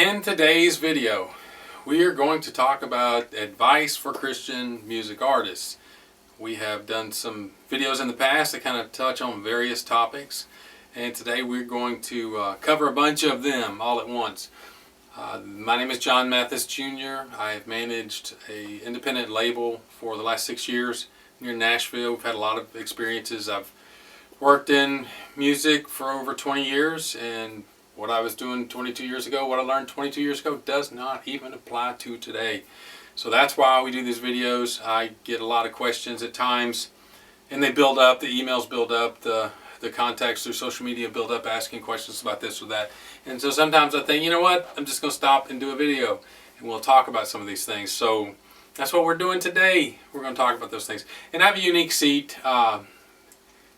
In today's video, we are going to talk about advice for Christian music artists. We have done some videos in the past that kind of touch on various topics, and today we're going to cover a bunch of them all at once. My name is John Mathis Jr. I have managed an independent label for the last 6 years near Nashville. We've had a lot of experiences. I've worked in music for over 20 years, and what I was doing 22 years ago, what I learned 22 years ago, does not even apply to today. So that's why we do these videos. I get a lot of questions at times, and they build up, the emails build up, the contacts through social media build up asking questions about this or that. And so sometimes I think, you know what, I'm just going to stop and do a video, and we'll talk about some of these things. So that's what we're doing today. We're going to talk about those things. And I have a unique seat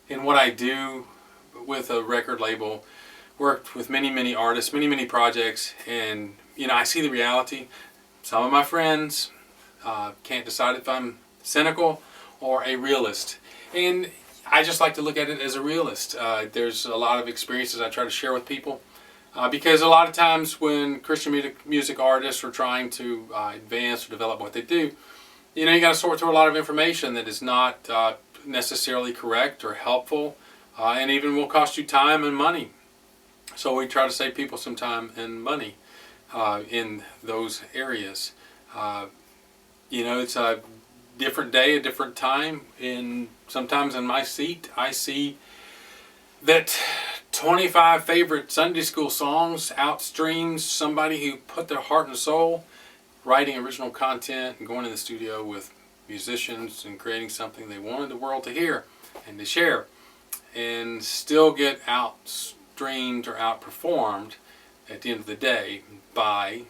in what I do with a record label. Worked with many artists, many projects, and I see the reality. Some of my friends can't decide if I'm cynical or a realist, and I just like to look at it as a realist. There's a lot of experiences I try to share with people because a lot of times when Christian music artists are trying to advance or develop what they do, you got to sort through a lot of information that is not necessarily correct or helpful, and even will cost you time and money. So we try to save people some time and money in those areas. It's a different day, a different time. Sometimes in my seat, I see that 25 favorite Sunday school songs outstreams somebody who put their heart and soul writing original content and going in the studio with musicians and creating something they wanted the world to hear and to share, and still get outstreamed or outperformed at the end of the day by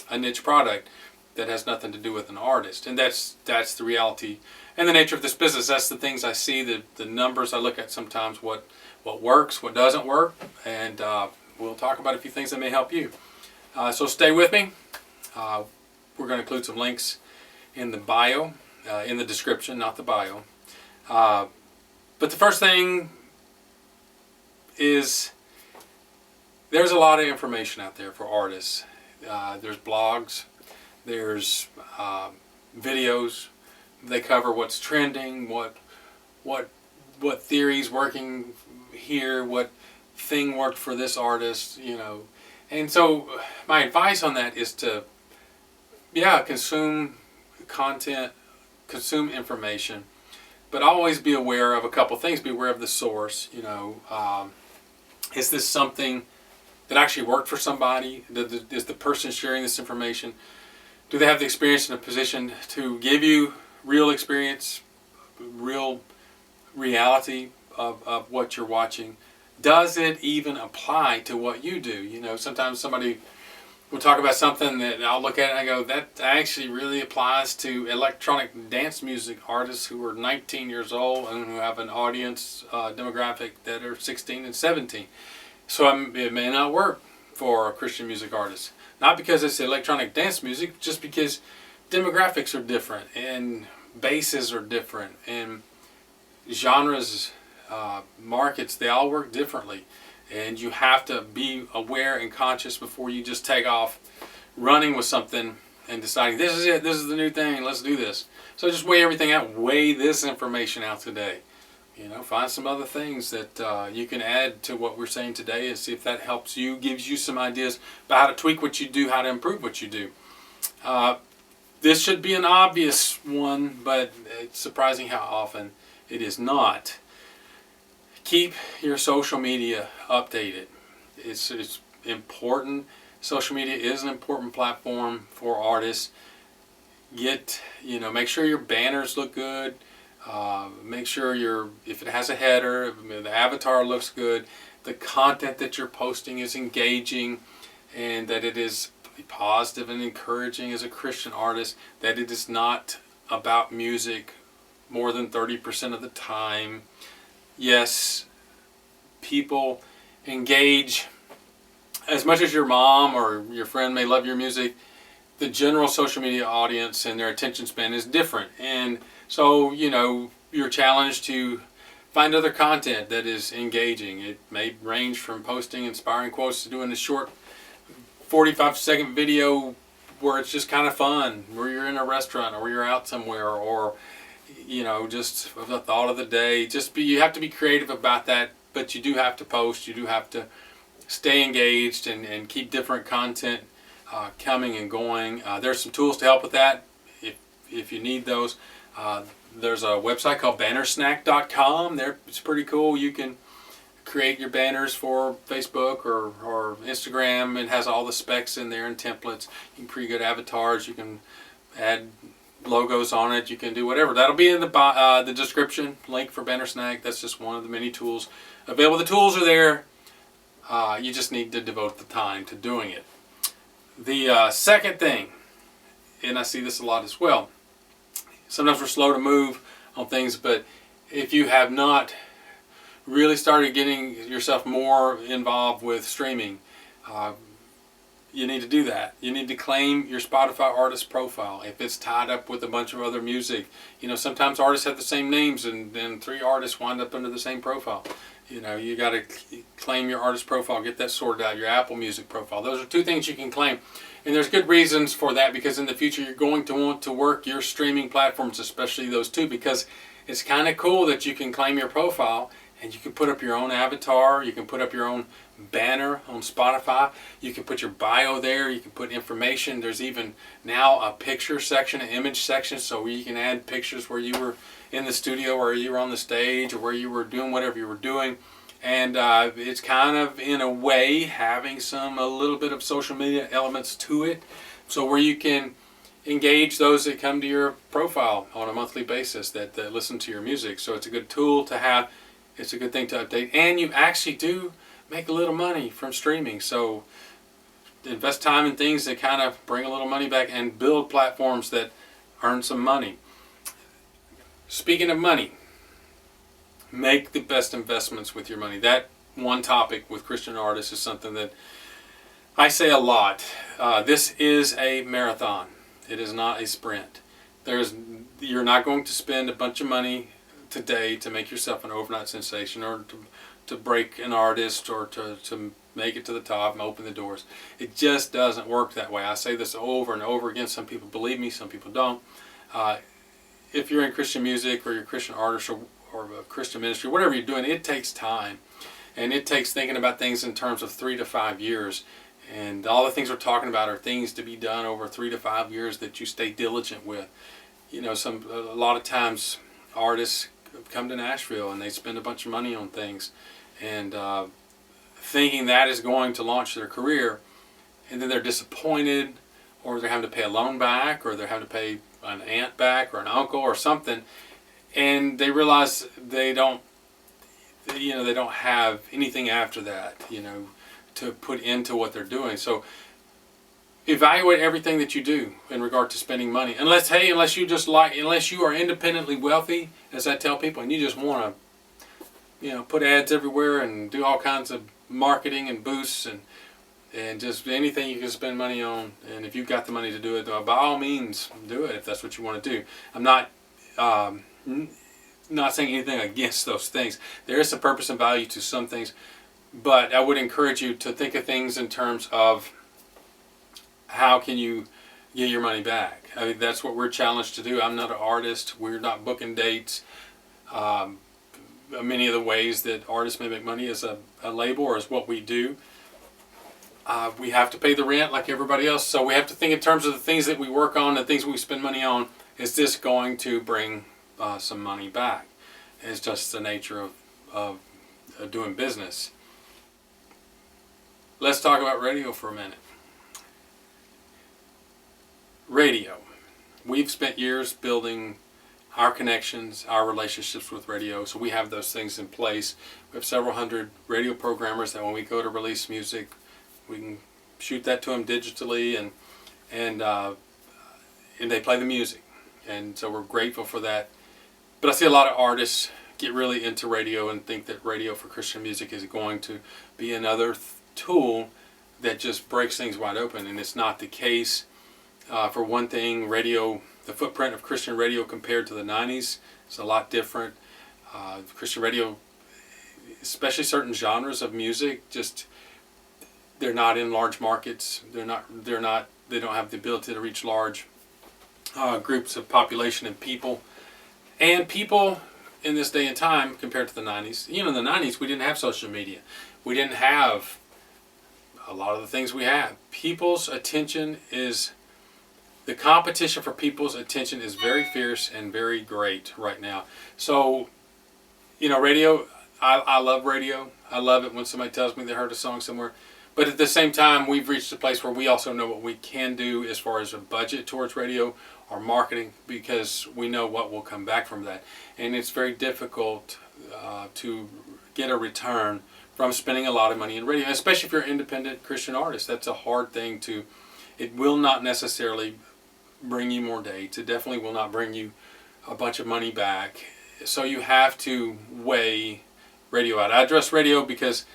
a niche product that has nothing to do with an artist. And that's the reality and the nature of this business. That's the things I see, the numbers I look at sometimes, what works, what doesn't work, and we'll talk about a few things that may help you. So stay with me. We're going to include some links in the bio, in the description, not the bio. But the first thing is there's a lot of information out there for artists. There's blogs, there's videos. They cover what's trending, what theory's working here, what thing worked for this artist, And so my advice on that is to, consume content, consume information, but always be aware of a couple things. Be aware of the source. Is this something that actually worked for somebody? Is the person sharing this information, do they have the experience in a position to give you real experience, real reality of what you're watching? Does it even apply to what you do? Sometimes somebody will talk about something that I'll look at and I go, that actually really applies to electronic dance music artists who are 19 years old and who have an audience demographic that are 16 and 17. So it may not work for a Christian music artist. Not because it's electronic dance music, just because demographics are different and bases are different and genres, markets, they all work differently. And you have to be aware and conscious before you just take off running with something and deciding, this is it, this is the new thing, let's do this. So just weigh everything out, weigh this information out today. Find some other things that you can add to what we're saying today and see if that helps you, gives you some ideas about how to tweak what you do, how to improve what you do. This should be an obvious one, but it's surprising how often it is not. Keep your social media updated. It's important. Social media is an important platform for artists. Make sure your banners look good. Make sure if it has a header, the avatar looks good, the content that you're posting is engaging, and that it is positive and encouraging as a Christian artist, that it is not about music more than 30% of the time. Yes, people engage as much as your mom or your friend may love your music. The general social media audience and their attention span is different, and so you're challenged to find other content that is engaging. It may range from posting inspiring quotes to doing a short 45-second video where it's just kind of fun, where you're in a restaurant or where you're out somewhere, or just the thought of the day. You have to be creative about that, but you do have to post. You do have to stay engaged and keep different content coming and going. There's some tools to help with that if you need those. There's a website called bannersnack.com. It's pretty cool. You can create your banners for Facebook or Instagram. It has all the specs in there and templates. You can create good avatars. You can add logos on it. You can do whatever. That'll be in the description link for Bannersnack. That's just one of the many tools available. The tools are there. You just need to devote the time to doing it. The second thing, and I see this a lot as well, sometimes we're slow to move on things, but if you have not really started getting yourself more involved with streaming, you need to do that. You need to claim your Spotify artist profile if it's tied up with a bunch of other music. Sometimes artists have the same names, and then 3 artists wind up under the same profile. You got to claim your artist profile, get that sorted out, your Apple Music profile. Those are 2 things you can claim. And there's good reasons for that, because in the future you're going to want to work your streaming platforms, especially those 2, because it's kind of cool that you can claim your profile and you can put up your own avatar, you can put up your own banner on Spotify, you can put your bio there, you can put information. There's even now a picture section, an image section, so you can add pictures where you were in the studio, or you were on the stage, or where you were doing whatever you were doing. And it's kind of, in a way, having a little bit of social media elements to it, so where you can engage those that come to your profile on a monthly basis that listen to your music. So it's a good tool to have. It's a good thing to update, and you actually do make a little money from streaming. So invest time in things that kind of bring a little money back, and build platforms that earn some money. Speaking of money, make the best investments with your money. That one topic with Christian artists is something that I say a lot. This is a marathon. It is not a sprint. You're not going to spend a bunch of money today to make yourself an overnight sensation, or to break an artist, or to make it to the top and open the doors. It just doesn't work that way. I say this over and over again. Some people believe me, some people don't. If you're in Christian music, or you're a Christian artist, or a Christian ministry, whatever you're doing, it takes time. And it takes thinking about things in terms of 3 to 5 years. And all the things we're talking about are things to be done over 3 to 5 years that you stay diligent with. A lot of times artists come to Nashville and they spend a bunch of money on things, and thinking that is going to launch their career, and then they're disappointed, or they're having to pay a loan back, or they're having to pay an aunt back, or an uncle, or something, and they realize they don't have anything after that, to put into what they're doing. So evaluate everything that you do in regard to spending money. Unless you are independently wealthy, as I tell people, and you just want to, put ads everywhere and do all kinds of marketing and boosts and just anything you can spend money on. And if you've got the money to do it, by all means, do it if that's what you want to do. I'm not saying anything against those things. There is some purpose and value to some things, but I would encourage you to think of things in terms of how can you get your money back. I mean, that's what we're challenged to do. I'm not an artist. We're not booking dates. Many of the ways that artists may make money as a label, or as what we do, we have to pay the rent like everybody else. So we have to think in terms of the things that we work on, the things we spend money on. Is this going to bring some money back? It's just the nature of doing business. Let's talk about radio for a minute. Radio. We've spent years building our connections, our relationships with radio, so we have those things in place. We have several hundred radio programmers that when we go to release music, we can shoot that to them digitally, and they play the music, and so we're grateful for that. But I see a lot of artists get really into radio and think that radio for Christian music is going to be another tool that just breaks things wide open, and it's not the case. For one thing, radio, the footprint of Christian radio compared to the 90s is a lot different. Christian radio, especially certain genres of music, they're not in large markets. They don't have the ability to reach large groups of population and people. And people in this day and time, compared to the 90s, in the 90s we didn't have social media. We didn't have a lot of the things we have. The competition for people's attention is very fierce and very great right now. So, radio, I love radio. I love it when somebody tells me they heard a song somewhere. But at the same time, we've reached a place where we also know what we can do as far as a budget towards radio or marketing, because we know what will come back from that. And it's very difficult to get a return from spending a lot of money in radio, especially if you're an independent Christian artist. That's a hard thing it will not necessarily bring you more dates. It definitely will not bring you a bunch of money back. So you have to weigh radio out. I address radio because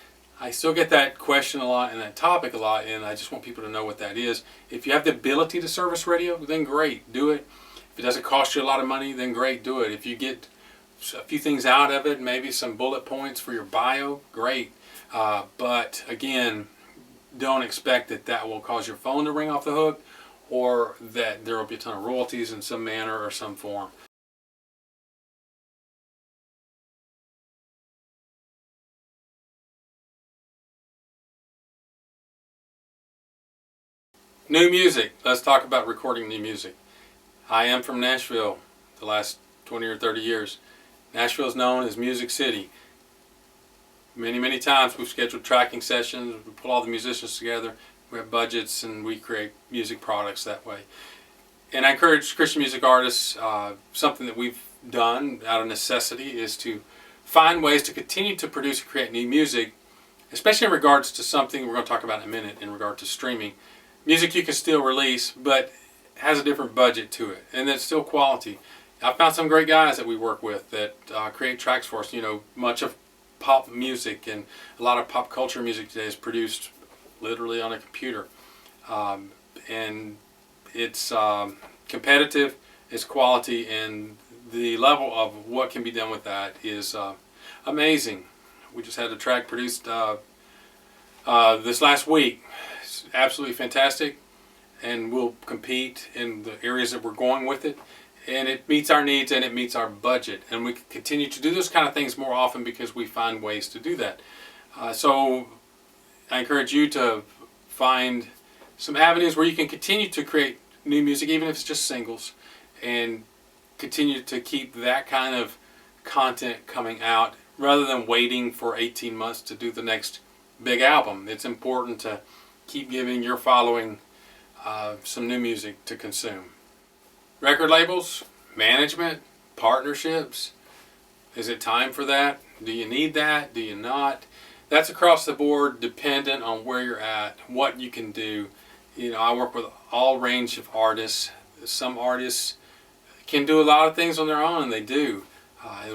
I still get that question a lot and that topic a lot, and I just want people to know what that is. If you have the ability to service radio, then great, do it. If it doesn't cost you a lot of money, then great, do it. If you get a few things out of it, maybe some bullet points for your bio, great. But again, don't expect that will cause your phone to ring off the hook, or that there will be a ton of royalties in some manner or some form. New music. Let's talk about recording new music. I am from Nashville the last 20 or 30 years. Nashville is known as Music City. Many, many times we've scheduled tracking sessions, we put all the musicians together, we have budgets, and we create music products that way. And I encourage Christian music artists, something that we've done out of necessity is to find ways to continue to produce and create new music, especially in regards to something we're going to talk about in a minute in regard to streaming. Music you can still release, but has a different budget to it, and it's still quality. I've found some great guys that we work with that create tracks for us. Much of pop music and a lot of pop culture music today is produced literally on a computer. And it's competitive, it's quality, and the level of what can be done with that is amazing. We just had a track produced this last week. It's absolutely fantastic, and we'll compete in the areas that we're going with it. And it meets our needs and it meets our budget. And we can continue to do those kind of things more often because we find ways to do that. So I encourage you to find some avenues where you can continue to create new music, even if it's just singles, and continue to keep that kind of content coming out rather than waiting for 18 months to do the next big album. It's important to keep giving your following some new music to consume. Record labels, management, partnerships. Is it time for that? Do you need that? Do you not? That's across the board, dependent on where you're at, what you can do. I work with all range of artists. Some artists can do a lot of things on their own, and they do.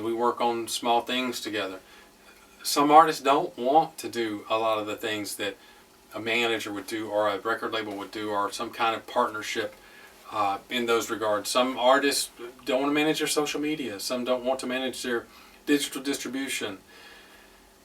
We work on small things together. Some artists don't want to do a lot of the things that a manager would do or a record label would do, or some kind of partnership in those regards. Some artists don't want to manage their social media. Some don't want to manage their digital distribution.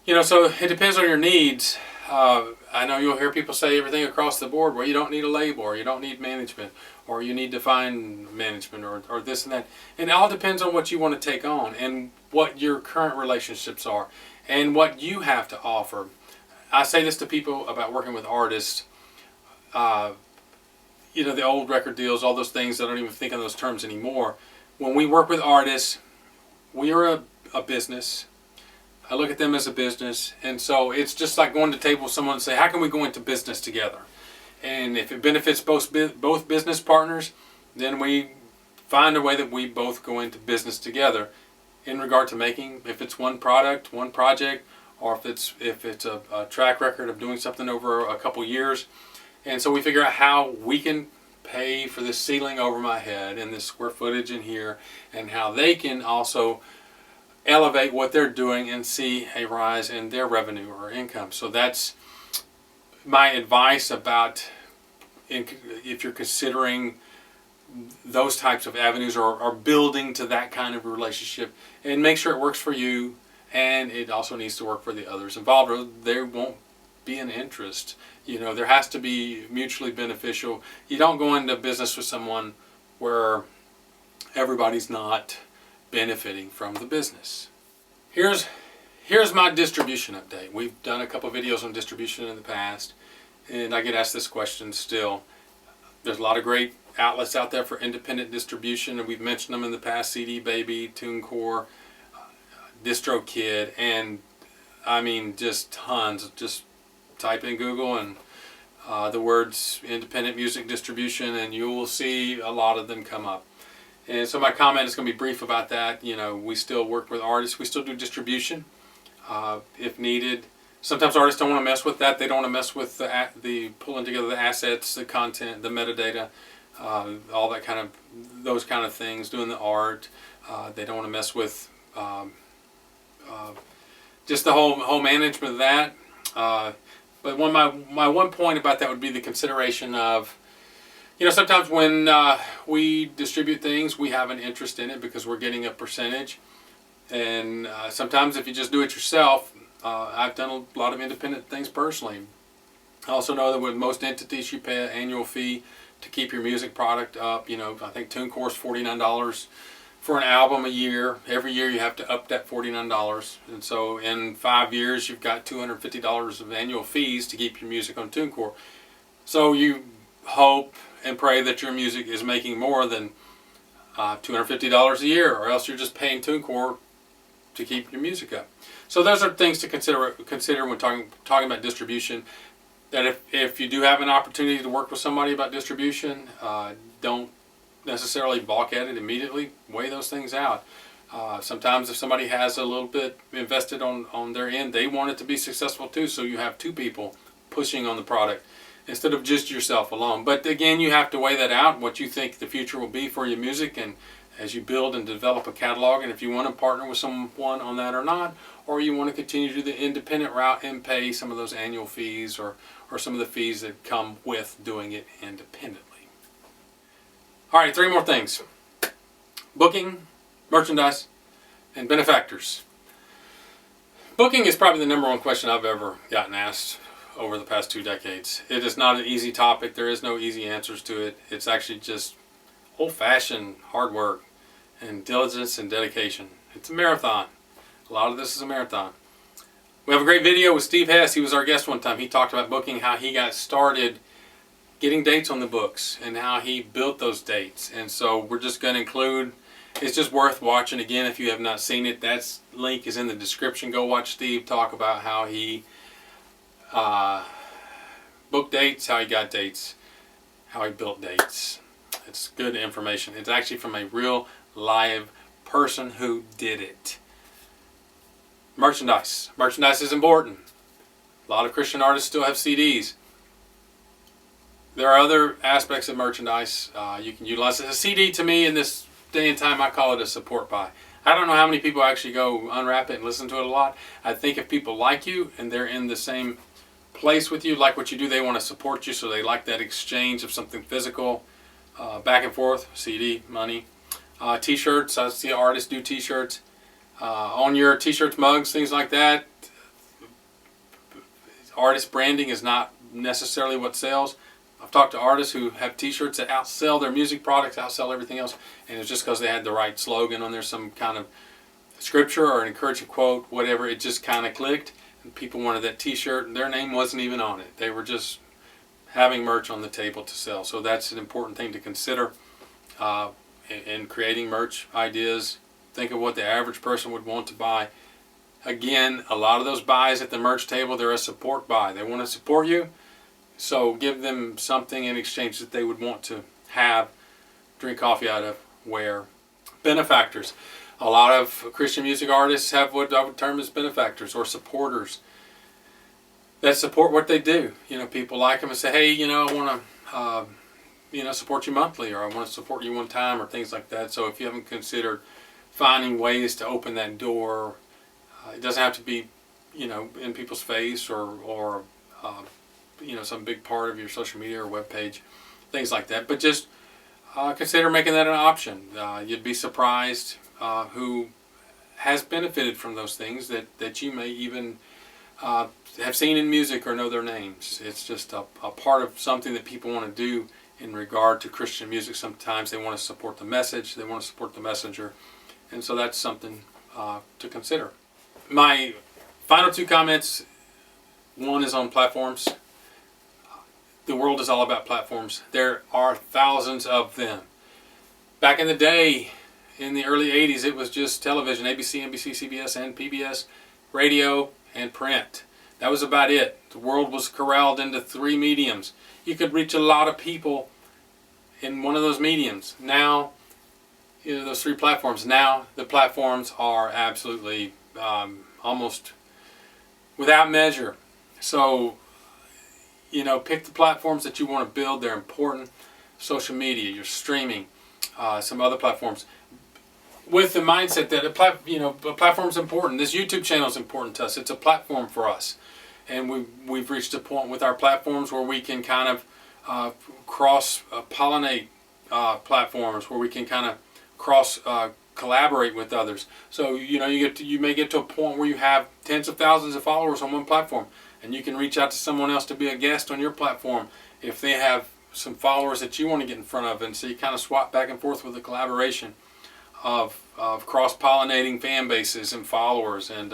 So it depends on your needs. I know you'll hear people say everything across the board where you don't need a label, or you don't need management, or you need to find management, or this and that. And it all depends on what you want to take on and what your current relationships are and what you have to offer. I say this to people about working with artists. The old record deals, all those things, I don't even think of those terms anymore. When we work with artists, we are a business. I look at them as a business, and so it's just like going to table with someone and say, how can we go into business together? And if it benefits both business partners, then we find a way that we both go into business together in regard to making, if it's one product, one project, or if it's a track record of doing something over a couple years. And so we figure out how we can pay for this ceiling over my head and this square footage in here, and how they can also elevate what they're doing and see a rise in their revenue or income. So that's my advice about if you're considering those types of avenues or building to that kind of relationship, and make sure it works for you, and it also needs to work for the others involved, or they won't be an interest. There has to be mutually beneficial. You don't go into business with someone where everybody's not benefiting from the business. Here's my distribution update. We've done a couple videos on distribution in the past, and I get asked this question still. There's a lot of great outlets out there for independent distribution, and we've mentioned them in the past: CD Baby, TuneCore, DistroKid, and I mean just tons. Just type in Google and the words independent music distribution, and you will see a lot of them come up. And so my comment is going to be brief about that. We still work with artists. We still do distribution if needed. Sometimes artists don't want to mess with that. They don't want to mess with the pulling together the assets, the content, the metadata, all that those kind of things. Doing the art. They don't want to mess with just the whole management of that. But my one point about that would be the consideration of, sometimes when we distribute things, we have an interest in it because we're getting a percentage. And sometimes if you just do it yourself, I've done a lot of independent things personally. I also know that with most entities, you pay an annual fee to keep your music product up. I think TuneCore is $49 for an album a year. Every year you have to up that $49. And so in 5 years, you've got $250 of annual fees to keep your music on TuneCore. So you hope and pray that your music is making more than $250 a year, or else you're just paying TuneCore to keep your music up. So those are things to consider when talking about distribution. That if you do have an opportunity to work with somebody about distribution, don't necessarily balk at it immediately. Weigh those things out. Sometimes if somebody has a little bit invested on their end, they want it to be successful too. So you have two people pushing on the product instead of just yourself alone. But again, you have to weigh that out, what you think the future will be for your music, and as you build and develop a catalog, and if you want to partner with someone on that or not, or you want to continue to do the independent route and pay some of those annual fees or some of the fees that come with doing it independently. All right, 3 more things: booking, merchandise, and benefactors. Booking is probably the number one question I've ever gotten asked over the past 2 decades. It is not an easy topic. There is no easy answers to it. It's actually just old-fashioned hard work and diligence and dedication. It's a marathon. A lot of this is a marathon. We have a great video with Steve Hess. He was our guest one time. He talked about booking, how he got started getting dates on the books and how he built those dates. And so we're just going to include, it's just worth watching again if you have not seen it. That link is in the description. Go watch Steve talk about how he booked dates, how he got dates, how he built dates. It's good information. It's actually from a real live person who did it. Merchandise. Merchandise is important. A lot of Christian artists still have CDs. There are other aspects of merchandise you can utilize. A CD, to me, in this day and time, I call it a support buy. I don't know how many people actually go unwrap it and listen to it a lot. I think if people like you and they're in the same place with you, like what you do, they want to support you, so they like that exchange of something physical, back and forth, CD, money. T-shirts, I see artists do T-shirts. On your T-shirts, mugs, things like that. Artist branding is not necessarily what sells. I've talked to artists who have T-shirts that outsell their music products, outsell everything else, and it's just because they had the right slogan on there, some kind of scripture or an encouraging quote, whatever. It just kind of clicked, and people wanted that T-shirt, and their name wasn't even on it. They were just having merch on the table to sell. So that's an important thing to consider in creating merch ideas. Think of what the average person would want to buy. Again, a lot of those buys at the merch table, they're a support buy. They want to support you. So give them something in exchange that they would want to have, drink coffee out of, wear. Benefactors. A lot of Christian music artists have what I would term as benefactors or supporters that support what they do. People like them and say, hey, I want to, support you monthly, or I want to support you one time, or things like that. So if you haven't considered finding ways to open that door, it doesn't have to be, in people's face or some big part of your social media or web page, things like that. But just consider making that an option. You'd be surprised who has benefited from those things that you may even have seen in music or know their names. It's just a part of something that people want to do in regard to Christian music. Sometimes they want to support the message, they want to support the messenger, and so that's something to consider. My final two comments, one is on platforms. The world is all about platforms. There are thousands of them. Back in the day, in the early 80s, it was just television, ABC, NBC, CBS, and PBS, radio, and print. That was about it. The world was corralled into three mediums. You could reach a lot of people in one of those mediums. Now, those three platforms. Now, the platforms are absolutely almost without measure. So, pick the platforms that you want to build. They're important. Social media, your streaming, some other platforms. With the mindset that a platform is important. This YouTube channel is important to us. It's a platform for us, and we've reached a point with our platforms where we can kind of cross pollinate platforms, where we can kind of cross collaborate with others. So you may get to a point where you have tens of thousands of followers on one platform, and you can reach out to someone else to be a guest on your platform if they have some followers that you want to get in front of, and so you kind of swap back and forth with the collaboration of cross-pollinating fan bases and followers, and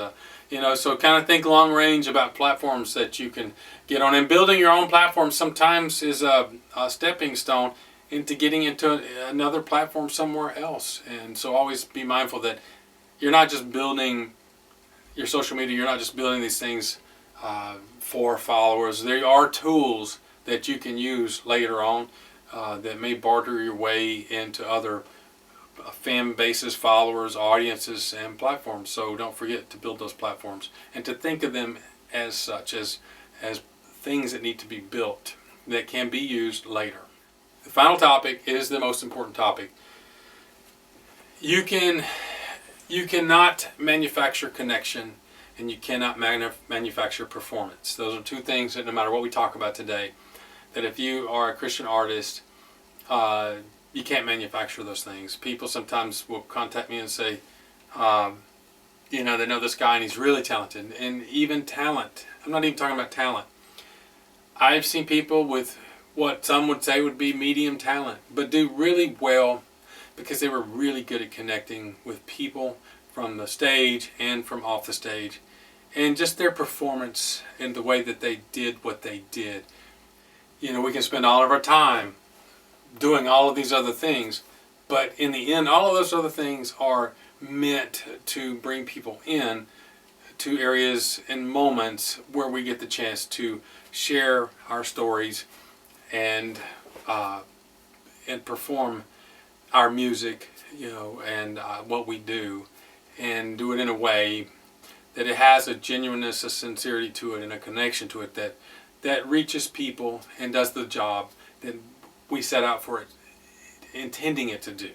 so kind of think long range about platforms that you can get on. And building your own platform sometimes is a stepping stone into getting into another platform somewhere else. And so always be mindful that you're not just building your social media, you're not just building these things for followers. There are tools that you can use later on that may barter your way into other fan bases, followers, audiences, and platforms. So don't forget to build those platforms and to think of them as such, as things that need to be built that can be used later. The final topic is the most important topic. You cannot manufacture connection, and you cannot manufacture performance. Those are two things that no matter what we talk about today, that if you are a Christian artist, you can't manufacture those things. People sometimes will contact me and say, they know this guy and he's really talented. And even talent, I'm not even talking about talent. I've seen people with what some would say would be medium talent, but do really well because they were really good at connecting with people from the stage and from off the stage. And just their performance and the way that they did what they did. We can spend all of our time doing all of these other things, but in the end, all of those other things are meant to bring people in to areas and moments where we get the chance to share our stories and perform our music, and what we do, and do it in a way that it has a genuineness, a sincerity to it, and a connection to it that reaches people and does the job that we set out for it, intending it to do.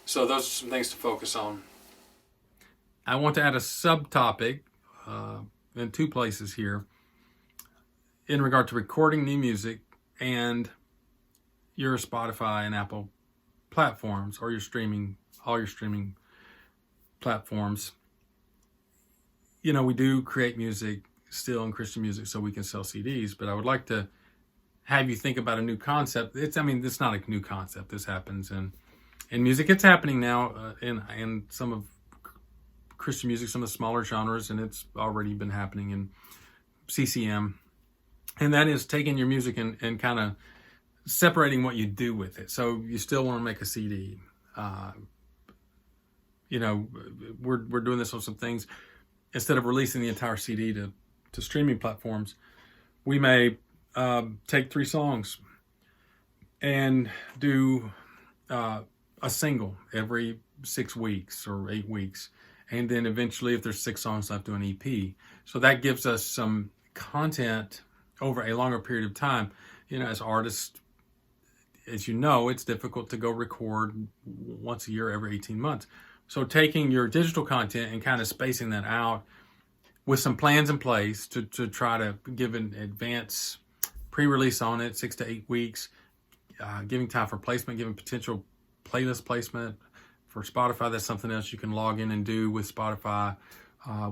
So those are some things to focus on. I want to add a subtopic in two places here in regard to recording new music and your Spotify and Apple platforms, or all your streaming platforms. We do create music still in Christian music so we can sell CDs, but I would like to have you think about a new concept. It's not a new concept. This happens in music. It's happening now in some of Christian music, some of the smaller genres, and it's already been happening in CCM. And that is taking your music and kind of separating what you do with it. So you still want to make a CD. We're doing this on some things. Instead of releasing the entire CD to streaming platforms, we may take 3 songs and do a single every 6 weeks or 8 weeks. And then eventually, if there's 6 songs left, do an EP. So that gives us some content over a longer period of time. As artists, as it's difficult to go record once a year, every 18 months. So taking your digital content and kind of spacing that out with some plans in place to try to give an advance pre-release on it, 6 to 8 weeks, giving time for placement, giving potential playlist placement for Spotify. That's something else you can log in and do with Spotify.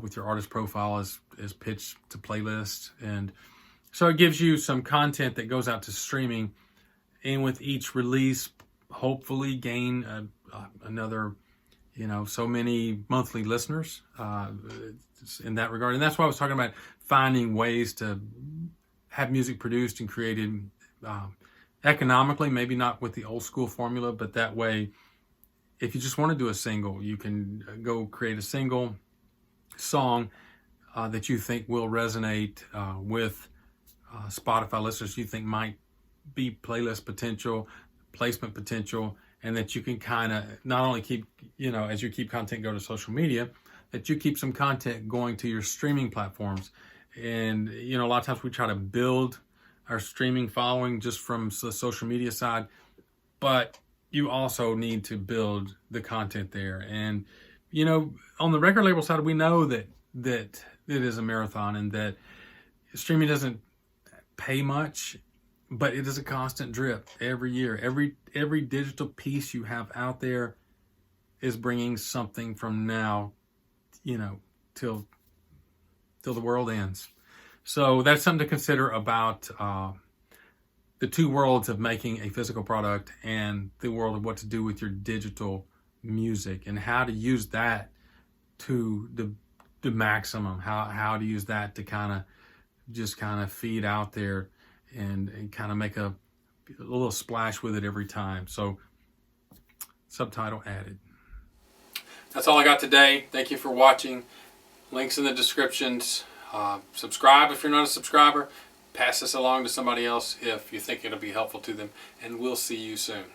with your artist profile is pitched to playlists. And so it gives you some content that goes out to streaming, and with each release, hopefully gain another, so many monthly listeners in that regard. And that's why I was talking about finding ways to have music produced and created economically, maybe not with the old school formula, but that way, if you just want to do a single, you can go create a single song that you think will resonate with Spotify listeners, you think might be playlist potential, placement potential, and that you can kind of not only keep, as you keep content go to social media, that you keep some content going to your streaming platforms. And, a lot of times we try to build our streaming following just from the social media side, but you also need to build the content there. And, on the record label side, we know that it is a marathon, and that streaming doesn't pay much, but it is a constant drip every year. Every digital piece you have out there is bringing something from now, till the world ends. So that's something to consider about the two worlds of making a physical product and the world of what to do with your digital music, and how to use that to the maximum. How to use that to kind of feed out there and kind of make a little splash with it every time. So, subtitle added. That's all I got today. Thank you for watching. Links in the descriptions. Subscribe if you're not a subscriber. Pass this along to somebody else if you think it'll be helpful to them. And we'll see you soon.